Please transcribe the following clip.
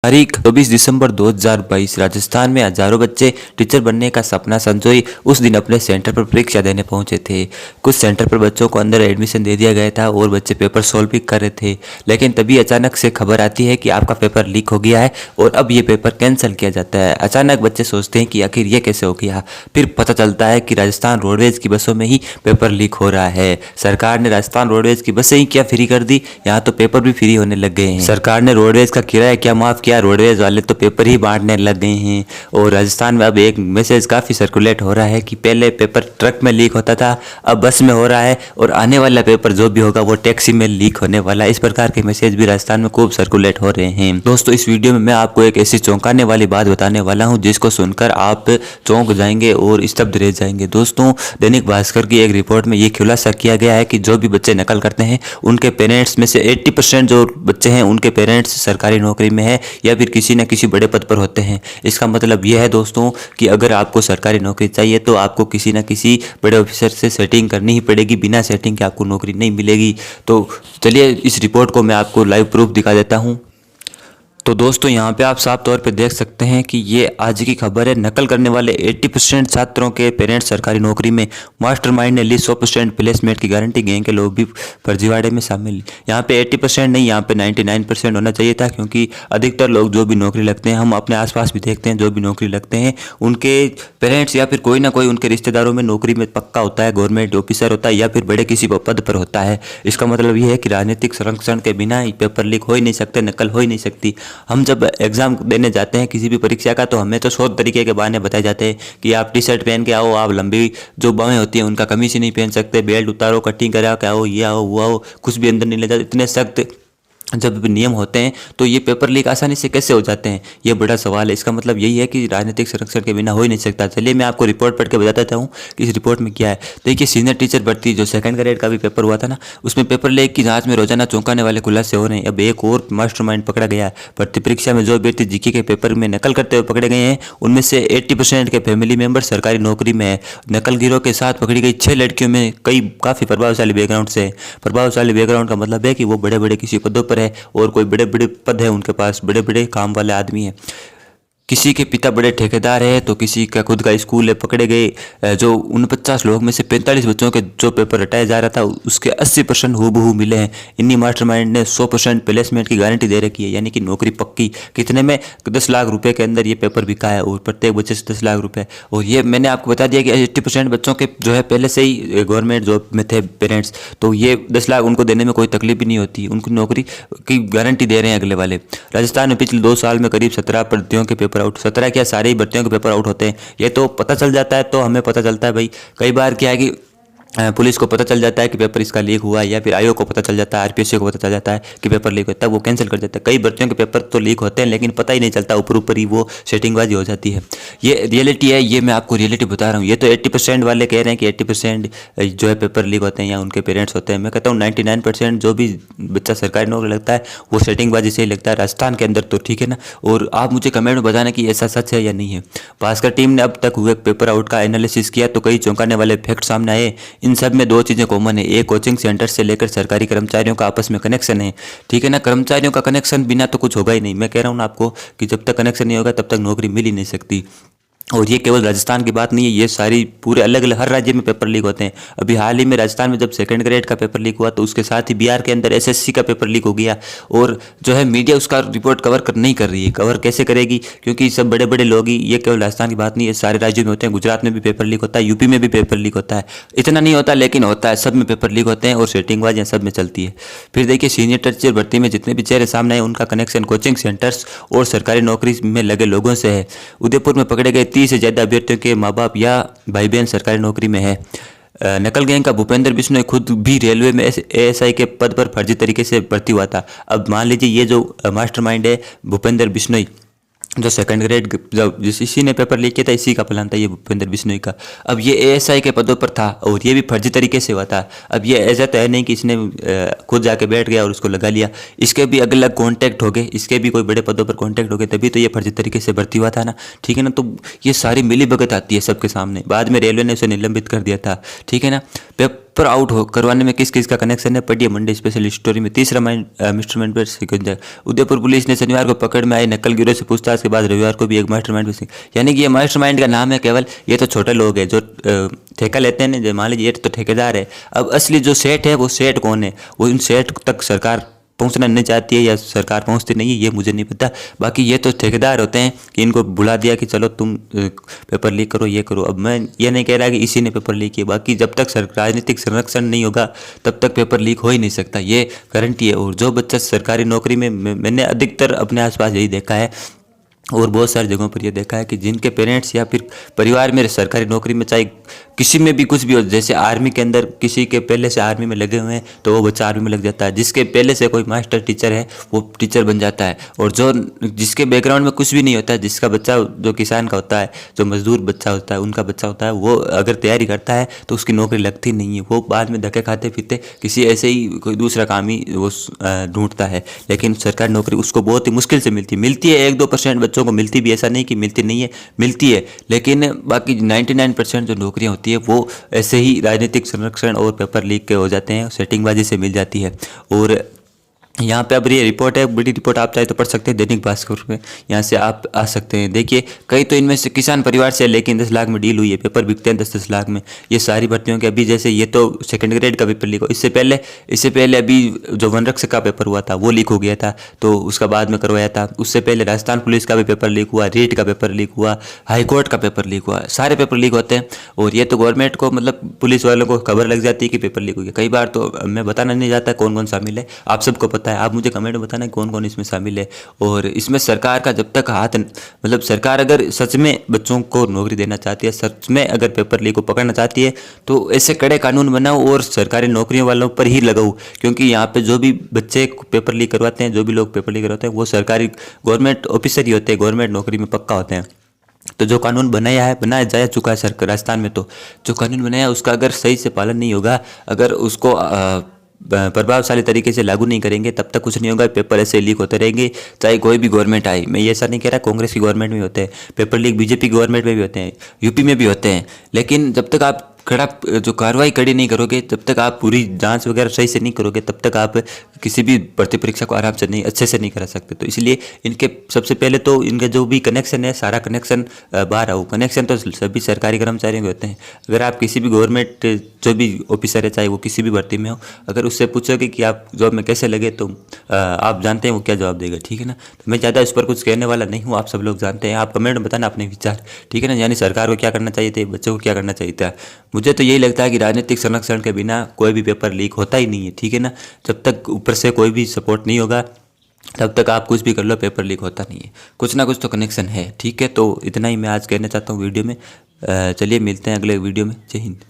तारीख 24 दिसंबर 2022 राजस्थान में हजारों बच्चे टीचर बनने का सपना संजोए उस दिन अपने सेंटर पर परीक्षा देने पहुंचे थे। कुछ सेंटर पर बच्चों को अंदर एडमिशन दे दिया गया था और बच्चे पेपर सॉल्व भी कर रहे थे, लेकिन तभी अचानक से खबर आती है कि आपका पेपर लीक हो गया है और अब ये पेपर कैंसिल किया जाता है। अचानक बच्चे सोचते हैं कि आखिर ये कैसे हो गया। फिर पता चलता है कि राजस्थान रोडवेज की बसों में ही पेपर लीक हो रहा है। सरकार ने राजस्थान रोडवेज की बसें ही क्या फ्री कर दी, यहाँ तो पेपर भी फ्री होने लग गए हैं। सरकार ने रोडवेज का किराया क्या माफ किया, रोडवेज वाले तो पेपर ही बांटने लग गए हैं। और राजस्थान में अब एक मैसेज काफ़ी सर्कुलेट हो रहा है कि पहले पेपर ट्रक में लीक होता था, अब बस में हो रहा है और आने वाला पेपर जो भी होगा वो टैक्सी में लीक होने वाला है। इस प्रकार के मैसेज भी राजस्थान में खूब सर्कुलेट हो रहे हैं। दोस्तों, इस वीडियो में मैं आपको एक ऐसी चौंकाने वाली बात बताने वाला हूँ जिसको सुनकर आप चौंक जाएंगे और स्तब्ध रह जाएंगे। दोस्तों, दैनिक भास्कर की एक रिपोर्ट में ये खुलासा किया गया है कि जो भी बच्चे नकल करते हैं उनके पेरेंट्स में से 80% जो बच्चे हैं उनके पेरेंट्स सरकारी नौकरी में है या फिर किसी न किसी बड़े पद पर होते हैं। इसका मतलब यह है दोस्तों कि अगर आपको सरकारी नौकरी चाहिए तो आपको किसी न किसी बड़े ऑफिसर से सेटिंग करनी ही पड़ेगी, बिना सेटिंग के आपको नौकरी नहीं मिलेगी। तो चलिए इस रिपोर्ट को मैं आपको लाइव प्रूफ दिखा देता हूँ। तो दोस्तों, यहाँ पे आप साफ तौर पे देख सकते हैं कि ये आज की खबर है। नकल करने वाले 80% छात्रों के पेरेंट्स सरकारी नौकरी में, मास्टरमाइंड ने ली 100% प्लेसमेंट की गारंटी, गैंग के लोग भी फर्जीवाड़े में शामिल। यहाँ पे 80% नहीं, यहाँ पे 99% होना चाहिए था, क्योंकि अधिकतर लोग जो भी नौकरी लगते हैं, हम अपने आसपास भी देखते हैं, जो भी नौकरी लगते हैं उनके पेरेंट्स या फिर कोई ना कोई उनके रिश्तेदारों में नौकरी में पक्का होता है, गवर्नमेंट ऑफिसर होता है या फिर बड़े किसी पद पर होता है। इसका मतलब ये है कि राजनीतिक संरक्षण के बिना पेपर लीक हो ही नहीं सकते, नकल हो ही नहीं सकती। हम जब एग्जाम देने जाते हैं किसी भी परीक्षा का, तो हमें तो 100 तरीके के बहाने बताए जाते हैं कि आप टी शर्ट पहन के आओ, आप लंबी जो बाहें होती हैं उनका कमीज ही नहीं पहन सकते, बेल्ट उतारो, कटिंग करा के आओ, ये आओ वो आओ, कुछ भी अंदर नहीं ले जाते। इतने सख्त जब नियम होते हैं तो ये पेपर लीक आसानी से कैसे हो जाते हैं, ये बड़ा सवाल है। इसका मतलब यही है कि राजनीतिक संरक्षण के बिना हो ही नहीं सकता। चलिए मैं आपको रिपोर्ट पढ़ के बता देता हूँ कि इस रिपोर्ट में क्या है। देखिए, सीनियर टीचर भर्ती जो सेकंड ग्रेड का भी पेपर हुआ था ना, उसमें पेपर लीक की जांच में रोजाना चौंकाने वाले खुलासे हो रहे हैं। अब एक और मास्टरमाइंड पकड़ा गया है। भर्ती परीक्षा में जो अभ्यर्थी जीके के पेपर में नकल करते हुए पकड़े गए हैं उनमें से 80% के फैमिली मेंबर सरकारी नौकरी में है। नकल गिरोह के साथ पकड़ी गई 6 लड़कियों में कई काफ़ी प्रभावशाली बैकग्राउंड से है। प्रभावशाली बैकग्राउंड का मतलब है कि वो बड़े बड़े किसी पदों पर है और कोई बड़े बड़े पद है उनके पास, बड़े बड़े काम वाले आदमी हैं। किसी के पिता बड़े ठेकेदार है तो किसी का खुद का स्कूल है। पकड़े गए जो 49 लोग में से 45 बच्चों के जो पेपर हटाया जा रहा था उसके 80% हूबहू मिले हैं। इन्हीं मास्टरमाइंड ने 100% प्लेसमेंट की गारंटी दे रखी है, यानी कि नौकरी पक्की। कितने में? 10 लाख रुपए के अंदर ये पेपर बिका है और प्रत्येक बच्चे से 10 लाख रुपए। और ये मैंने आपको बता दिया कि 80% बच्चों के जो है पहले से ही गवर्नमेंट जॉब में थे पेरेंट्स, तो ये 10 लाख उनको देने में कोई तकलीफ भी नहीं होती, उनको नौकरी की गारंटी दे रहे हैं अगले वाले। राजस्थान में पिछले 2 साल में करीब 17 भर्तियों के पेपर आउट, 17 क्या सारे ही भर्तियों के पेपर आउट होते हैं। ये तो पता चल जाता है, तो हमें पता चलता है भाई। कई बार क्या है कि पुलिस को पता चल जाता है कि पेपर इसका लीक हुआ है, या फिर आयोग को पता चल जाता है, आरपीएससी को पता चल जाता है कि पेपर लीक होता है, वो कैंसिल कर देता है। कई भर्तियों के पेपर तो लीक होते हैं लेकिन पता ही नहीं चलता, ऊपर ऊपर ही वो सेटिंगबाजी हो जाती है। ये रियलिटी है, ये मैं आपको रियलिटी बता रहा हूँ। ये तो 80% वाले कह रहे हैं कि 80% जो है पेपर लीक होते हैं या उनके पेरेंट्स होते हैं। मैं कहता हूँ 99% जो भी बच्चा सरकारी नौकरी लगता है वो सेटिंगबाजी से ही लगता है। राजस्थान के अंदर तो ठीक है ना। और आप मुझे कमेंट में बताना कि ऐसा सच है या नहीं है। भास्कर टीम ने अब तक हुए पेपर आउट का एनालिसिस किया तो कई चौंकाने वाले फैक्ट सामने आए। इन सब में 2 चीज़ें कॉमन है। एक, कोचिंग सेंटर से लेकर सरकारी कर्मचारियों का आपस में कनेक्शन है, ठीक है ना। कर्मचारियों का कनेक्शन बिना तो कुछ होगा ही नहीं। मैं कह रहा हूँ ना आपको कि जब तक कनेक्शन नहीं होगा तब तक नौकरी मिल ही नहीं सकती। और ये केवल राजस्थान की बात नहीं है, ये सारी पूरे अलग अलग हर राज्य में पेपर लीक होते हैं। अभी हाल ही में राजस्थान में जब सेकंड ग्रेड का पेपर लीक हुआ तो उसके साथ ही बिहार के अंदर एसएससी का पेपर लीक हो गया। और जो है मीडिया उसका रिपोर्ट नहीं कर रही है। कवर कैसे करेगी, क्योंकि सब बड़े बड़े लोग ही, ये केवल राजस्थान की बात नहीं है, सारे राज्यों में होते हैं। गुजरात में भी पेपर लीक होता है, यूपी में भी पेपर लीक होता है। इतना नहीं होता लेकिन होता है, सब में पेपर लीक होते हैं और सेटिंगबाजियाँ सब में चलती है। फिर देखिए, सीनियर टीचर भर्ती में जितने भी चेहरे सामने आए उनका कनेक्शन कोचिंग सेंटर्स और सरकारी नौकरी में लगे लोगों से है। उदयपुर में पकड़े गए 30 से ज़्यादा अभ्यर्थियों के माँ बाप या भाई बहन सरकारी नौकरी में है। नकल गैंग का भूपेंद्र बिश्नोई खुद भी रेलवे में एएसआई के पद पर फर्जी तरीके से भर्ती हुआ था। अब मान लीजिए ये जो मास्टरमाइंड है भूपेंद्र बिश्नोई, जो सेकंड ग्रेड जब जिस इसी ने पेपर लीक किया था, इसी का प्लान था ये भूपेंद्र बिश्नोई का। अब ये एएसआई के पदों पर था और ये भी फर्जी तरीके से हुआ था। अब ये ऐसा तो है नहीं कि इसने खुद जाके बैठ गया और उसको लगा लिया। इसके भी अलग अलग कॉन्टैक्ट हो गए, इसके भी कोई बड़े पदों पर कॉन्टैक्ट हो गए, तभी तो ये फर्जी तरीके से भर्ती हुआ था ना, ठीक है ना। तो ये सारी मिली भगत आती है सबके सामने। बाद में रेलवे ने उसे निलंबित कर दिया था, ठीक है ना। पेपर आउट हो करवाने में किस किस का कनेक्शन है, पढ़िए मंडे स्पेशल स्टोरी में। तीसरा मिस्टर माइंड पर सिकंदर। उदयपुर पुलिस ने शनिवार को पकड़ में आए नकल गिरोह से पूछताछ के बाद रविवार को भी एक मास्टरमाइंड पर, यानी कि ये मास्टरमाइंड का नाम है केवल, ये तो छोटे लोग हैं जो ठेका लेते हैं ना, मान लीजिए ये तो ठेकेदार है। अब असली जो सेठ है वो सेठ कौन है, वो इन सेठ तक सरकार पहुंचना नहीं चाहती है या सरकार पहुंचती नहीं है, ये मुझे नहीं पता। बाकी ये तो ठेकेदार होते हैं कि इनको बुला दिया कि चलो तुम पेपर लीक करो, ये करो। अब मैं ये नहीं कह रहा कि इसी ने पेपर लीक किया, बाकी जब तक राजनीतिक संरक्षण नहीं होगा तब तक पेपर लीक हो ही नहीं सकता, ये गारंटी है। और जो बच्चा सरकारी नौकरी में, मैंने अधिकतर अपने आसपास यही देखा है और बहुत सारी जगहों पर यह देखा है कि जिनके पेरेंट्स या फिर परिवार में सरकारी नौकरी में, चाहे किसी में भी कुछ भी हो, जैसे आर्मी के अंदर किसी के पहले से आर्मी में लगे हुए हैं तो वो बच्चा आर्मी में लग जाता है, जिसके पहले से कोई मास्टर टीचर है वो टीचर बन जाता है, और जो जिसके बैकग्राउंड में कुछ भी नहीं होता है, जिसका बच्चा जो किसान का होता है, जो मजदूर बच्चा होता है, उनका बच्चा होता है, वो अगर तैयारी करता है तो उसकी नौकरी लगती नहीं है, वो बाद में धक्के खाते फिरते किसी ऐसे ही कोई दूसरा काम ही वो ढूंढता है। लेकिन सरकारी नौकरी उसको बहुत ही मुश्किल से मिलती है 1-2% बच्चों को मिलती भी, ऐसा नहीं कि मिलती नहीं है, मिलती है। लेकिन बाकी 99% जो नौकरियां होती है वो ऐसे ही राजनीतिक संरक्षण और पेपर लीक के हो जाते हैं, सेटिंगबाजी से मिल जाती है। और यहाँ पे अब ये रिपोर्ट है, बड़ी रिपोर्ट, आप चाहे तो पढ़ सकते हैं दैनिक भास्कर में, यहाँ से आप आ सकते हैं। देखिए कई तो इनमें से किसान परिवार से लेकिन 10 लाख में डील हुई है, पेपर बिकते हैं 10-10 लाख में। ये सारी भर्तियों के अभी जैसे ये तो सेकंड ग्रेड का पेपर लीक हो, इससे पहले अभी जो वन रक्षक का पेपर हुआ था वो लीक हो गया था, तो उसका बाद में करवाया था। उससे पहले राजस्थान पुलिस का भी पेपर लीक हुआ, रीट का पेपर लीक हुआ, हाईकोर्ट का पेपर लीक हुआ, सारे पेपर लीक होते हैं। और ये तो गवर्नमेंट को, मतलब पुलिस वालों को खबर लग जाती है कि पेपर लीक हो गया। कई बार तो मैं बताना नहीं जाता कौन कौन शामिल है, आप सबको पता है, आप मुझे कमेंट में बताना कौन कौन इसमें शामिल है। और इसमें सरकार का जब तक हाथ, मतलब सरकार अगर सच में बच्चों को नौकरी देना चाहती है, सच में अगर पेपर लीक को पकड़ना चाहती है, तो ऐसे कड़े कानून बनाओ और सरकारी नौकरियों वालों पर ही लगाओ। क्योंकि यहाँ पे जो भी बच्चे पेपर लीक करवाते हैं, जो भी लोग पेपर लीक करवाते हैं, वो सरकारी गवर्नमेंट ऑफिसर ही होते हैं, गवर्नमेंट नौकरी में पक्का होते हैं। तो जो कानून बनाया जा चुका है सरकार राजस्थान में, तो जो कानून बनाया उसका अगर सही से पालन नहीं होगा, अगर उसको प्रभावशाली तरीके से लागू नहीं करेंगे, तब तक कुछ नहीं होगा। पेपर ऐसे लीक होते रहेंगे चाहे कोई भी गवर्नमेंट आए। मैं ये ऐसा नहीं कह रहा कांग्रेस की गवर्नमेंट में होते हैं पेपर लीक, बीजेपी की गवर्नमेंट में भी होते हैं, यूपी में भी होते हैं। लेकिन जब तक आप कड़ा जो कार्रवाई कड़ी नहीं करोगे, जब तक आप पूरी जांच वगैरह सही से नहीं करोगे, तब तक आप किसी भी भर्ती परीक्षा को आराम से नहीं, अच्छे से नहीं करा सकते। तो इसलिए इनके सबसे पहले तो इनके जो भी कनेक्शन है, सारा कनेक्शन बाहर आओ। कनेक्शन तो सभी सरकारी कर्मचारियों के होते हैं। अगर आप किसी भी गवर्नमेंट जो भी ऑफिसर है, चाहे वो किसी भी भर्ती में हो, अगर उससे पूछोगे कि आप जॉब में कैसे लगे, तो आप जानते हैं वो क्या जवाब देगा, ठीक है ना। तो मैं ज़्यादा इस पर कुछ कहने वाला नहीं हूँ, आप सब लोग जानते हैं। आप कमेंट में बताना अपने विचार, ठीक है ना। यानी सरकार को क्या करना चाहिए था, बच्चों को क्या करना चाहिए था। मुझे तो यही लगता है कि राजनीतिक संरक्षण के बिना कोई भी पेपर लीक होता ही नहीं है, ठीक है ना। जब तक ऊपर से कोई भी सपोर्ट नहीं होगा, तब तक आप कुछ भी कर लो, पेपर लीक होता नहीं है। कुछ ना कुछ तो कनेक्शन है, ठीक है। तो इतना ही मैं आज कहना चाहता हूँ वीडियो में। चलिए मिलते हैं अगले वीडियो में। जय हिंद।